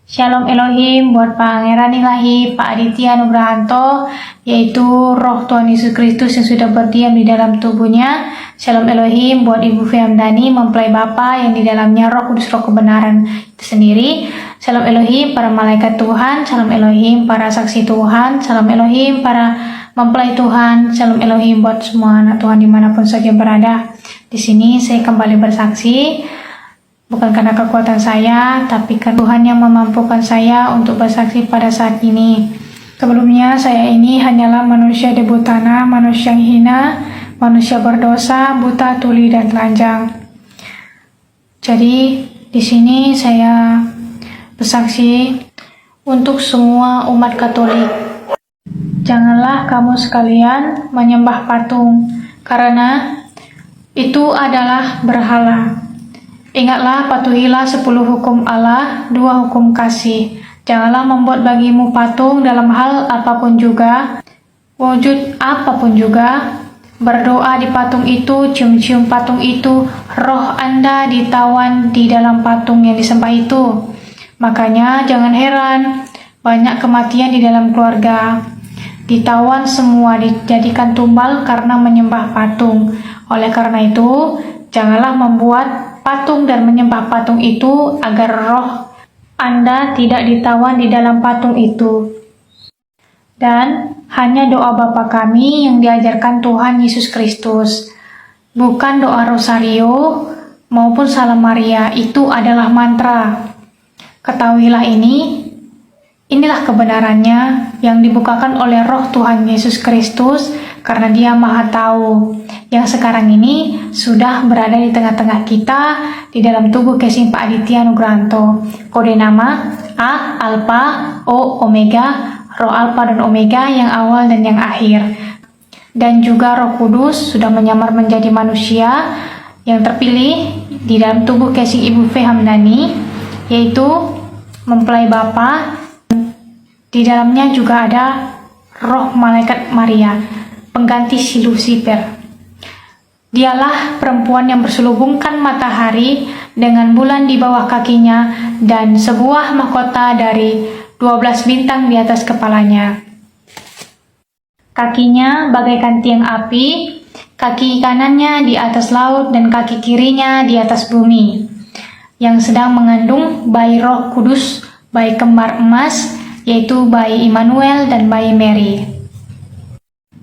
Shalom Elohim buat Pangeran Ilahi Pak Aditya Nugrahanto, yaitu Roh Tuhan Yesus Kristus yang sudah berdiam di dalam tubuhnya. Shalom Elohim buat Ibu Fiamdani, mempelai Bapa yang di dalamnya Roh Kudus, Roh kebenaran itu sendiri. Shalom Elohim para malaikat Tuhan, Shalom Elohim para saksi Tuhan, Shalom Elohim para mempelai Tuhan, Shalom Elohim buat semua anak Tuhan dimanapun saja berada. Di sini saya kembali bersaksi. Bukan karena kekuatan saya, tapi karena Tuhan yang memampukan saya untuk bersaksi pada saat ini. Sebelumnya, saya ini hanyalah manusia debu tanah, manusia yang hina, manusia berdosa, buta, tuli, dan telanjang. Jadi, di sini saya bersaksi untuk semua umat Katolik. Janganlah kamu sekalian menyembah patung, karena itu adalah berhala. Ingatlah, patuhilah 10 hukum Allah, 2 hukum kasih. Janganlah membuat bagimu patung dalam hal apapun juga, wujud apapun juga. Berdoa di patung itu, cium-cium patung itu, roh Anda ditawan di dalam patung yang disembah itu. Makanya jangan heran, banyak kematian di dalam keluarga. Ditawan semua, dijadikan tumbal karena menyembah patung. Oleh karena itu, janganlah membuat patung dan menyembah patung itu agar roh Anda tidak ditawan di dalam patung itu. Dan hanya doa Bapa kami yang diajarkan Tuhan Yesus Kristus. Bukan doa Rosario maupun Salam Maria, itu adalah mantra. Ketahuilah inilah kebenarannya yang dibukakan oleh roh Tuhan Yesus Kristus karena Dia Maha Tahu, yang sekarang ini sudah berada di tengah-tengah kita di dalam tubuh casing Pak Aditya Nugrahanto. Kode nama A, Alpha, O, Omega, Roh Alpha dan Omega yang awal dan yang akhir. Dan juga Roh Kudus sudah menyamar menjadi manusia yang terpilih di dalam tubuh casing Ibu Fiamdani, yaitu mempelai Bapa. Di dalamnya juga ada roh malaikat Maria, pengganti si Lucifer. Dialah perempuan yang berselubungkan matahari dengan bulan di bawah kakinya dan sebuah mahkota dari 12 bintang di atas kepalanya. Kakinya bagaikan tiang api, kaki kanannya di atas laut dan kaki kirinya di atas bumi, yang sedang mengandung bayi Roh Kudus, bayi kembar emas, yaitu bayi Immanuel dan bayi Mary.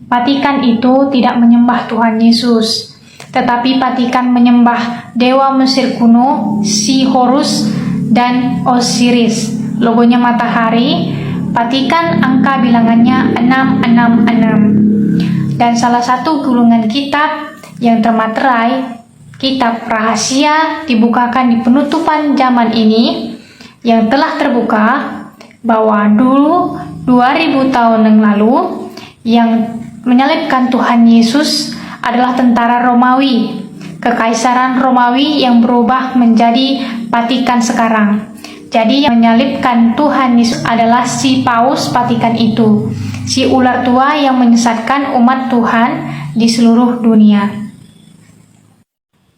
Patikan itu tidak menyembah Tuhan Yesus, tetapi Patikan menyembah dewa Mesir kuno, si Horus dan Osiris. Logonya matahari. Patikan angka bilangannya 666. Dan salah satu gulungan kitab yang termaterai, kitab rahasia, dibukakan di penutupan zaman ini yang telah terbuka, bahwa dulu 2000 tahun yang lalu yang menyalibkan Tuhan Yesus adalah tentara Romawi, kekaisaran Romawi yang berubah menjadi Vatikan sekarang. Jadi yang menyalibkan Tuhan Yesus adalah si Paus Vatikan itu, si ular tua yang menyesatkan umat Tuhan di seluruh dunia.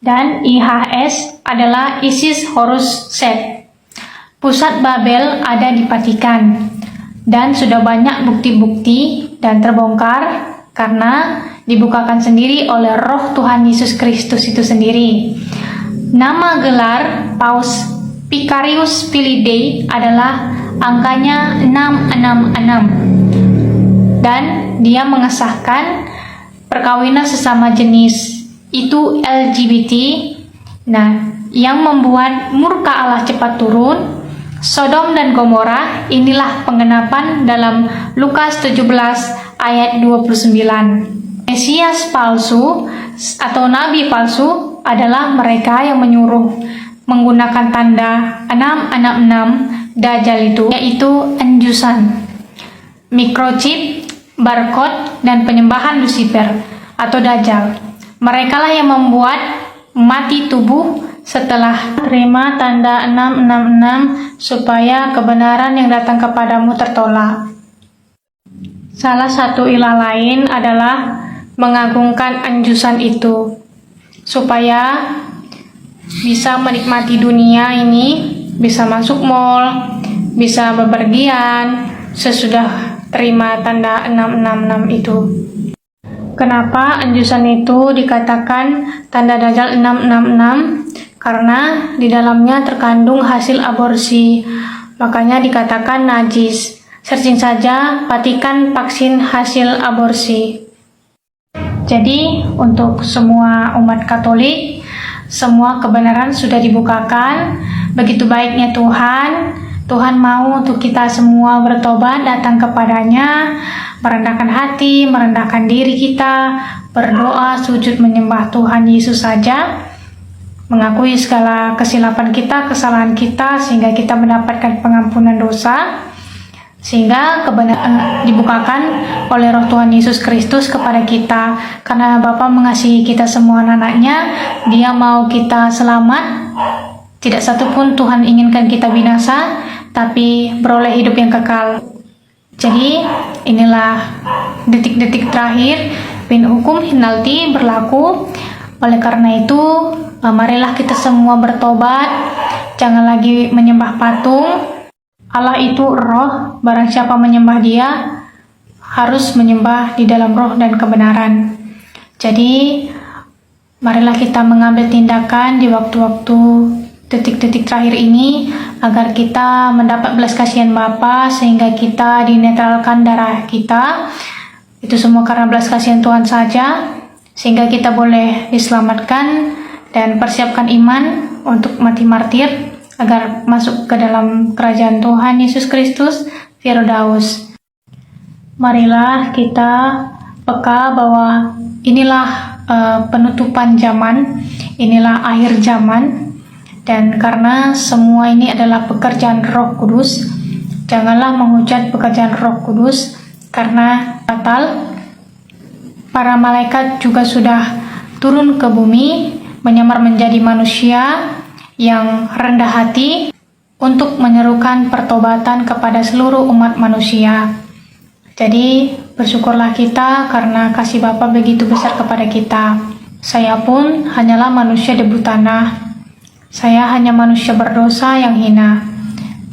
Dan IHS adalah Isis Horus Set. Pusat Babel ada di Vatikan, dan sudah banyak bukti-bukti dan terbongkar karena dibukakan sendiri oleh roh Tuhan Yesus Kristus itu sendiri. Nama gelar Paus Vicarius Filii adalah angkanya 666, dan dia mengesahkan perkawinan sesama jenis itu LGBT. Nah, yang membuat murka Allah cepat turun, Sodom dan Gomora, inilah penggenapan dalam Lukas 17 ayat 29. Mesias palsu atau nabi palsu adalah mereka yang menyuruh menggunakan tanda 666 Dajjal itu, yaitu enjusan, microchip, barcode, dan penyembahan Lucifer atau Dajjal. Merekalah yang membuat mati tubuh setelah terima tanda 666 supaya kebenaran yang datang kepadamu tertolak. Salah satu ilah lain adalah mengagungkan anjusan itu supaya bisa menikmati dunia ini, bisa masuk mall, bisa bepergian sesudah terima tanda 666 itu. Kenapa anjusan itu dikatakan tanda Dajjal 666? Karena di dalamnya terkandung hasil aborsi, makanya dikatakan najis. Searching saja Vatikan vaksin hasil aborsi. Jadi untuk semua umat Katolik, semua kebenaran sudah dibukakan. Begitu baiknya Tuhan. Tuhan mau untuk kita semua bertobat, datang kepadanya, merendahkan hati, merendahkan diri kita, berdoa, sujud menyembah Tuhan Yesus saja, mengakui segala kesilapan kita, kesalahan kita, sehingga kita mendapatkan pengampunan dosa, sehingga kebenaran dibukakan oleh Roh Tuhan Yesus Kristus kepada kita. Karena Bapa mengasihi kita semua anak-anaknya, Dia mau kita selamat. Tidak satupun Tuhan inginkan kita binasa, tapi beroleh hidup yang kekal. Jadi inilah detik-detik terakhir pin hukum hinalti berlaku. Oleh karena itu, marilah kita semua bertobat. Jangan lagi menyembah patung. Allah itu roh, barang siapa menyembah Dia harus menyembah di dalam roh dan kebenaran. Jadi marilah kita mengambil tindakan di waktu-waktu detik-detik terakhir ini agar kita mendapat belas kasihan Bapa, sehingga kita dinetralkan darah kita. Itu semua karena belas kasihan Tuhan saja, sehingga kita boleh diselamatkan dan persiapkan iman untuk mati martir agar masuk ke dalam kerajaan Tuhan Yesus Kristus Firdaus. Marilah kita peka bahwa inilah penutupan zaman, inilah akhir zaman. Dan karena semua ini adalah pekerjaan Roh Kudus, janganlah menghujat pekerjaan Roh Kudus karena batal. Para malaikat juga sudah turun ke bumi, menyamar menjadi manusia yang rendah hati untuk menyerukan pertobatan kepada seluruh umat manusia. Jadi bersyukurlah kita karena kasih Bapa begitu besar kepada kita. Saya pun hanyalah manusia debu tanah. Saya hanya manusia berdosa yang hina.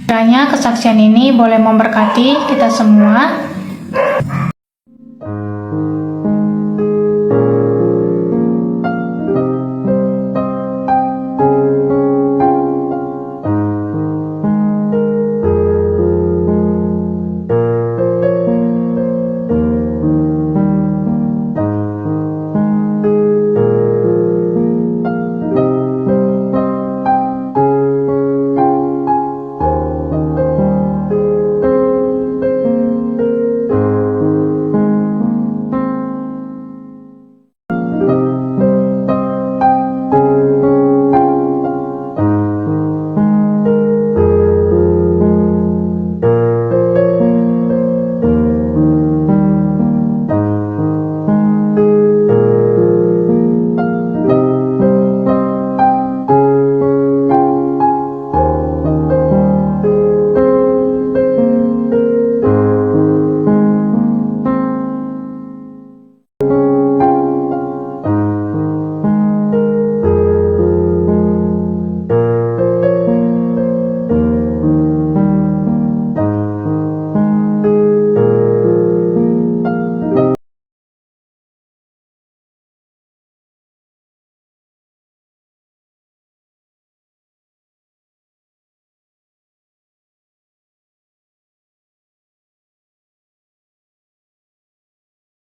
Kiranya kesaksian ini boleh memberkati kita semua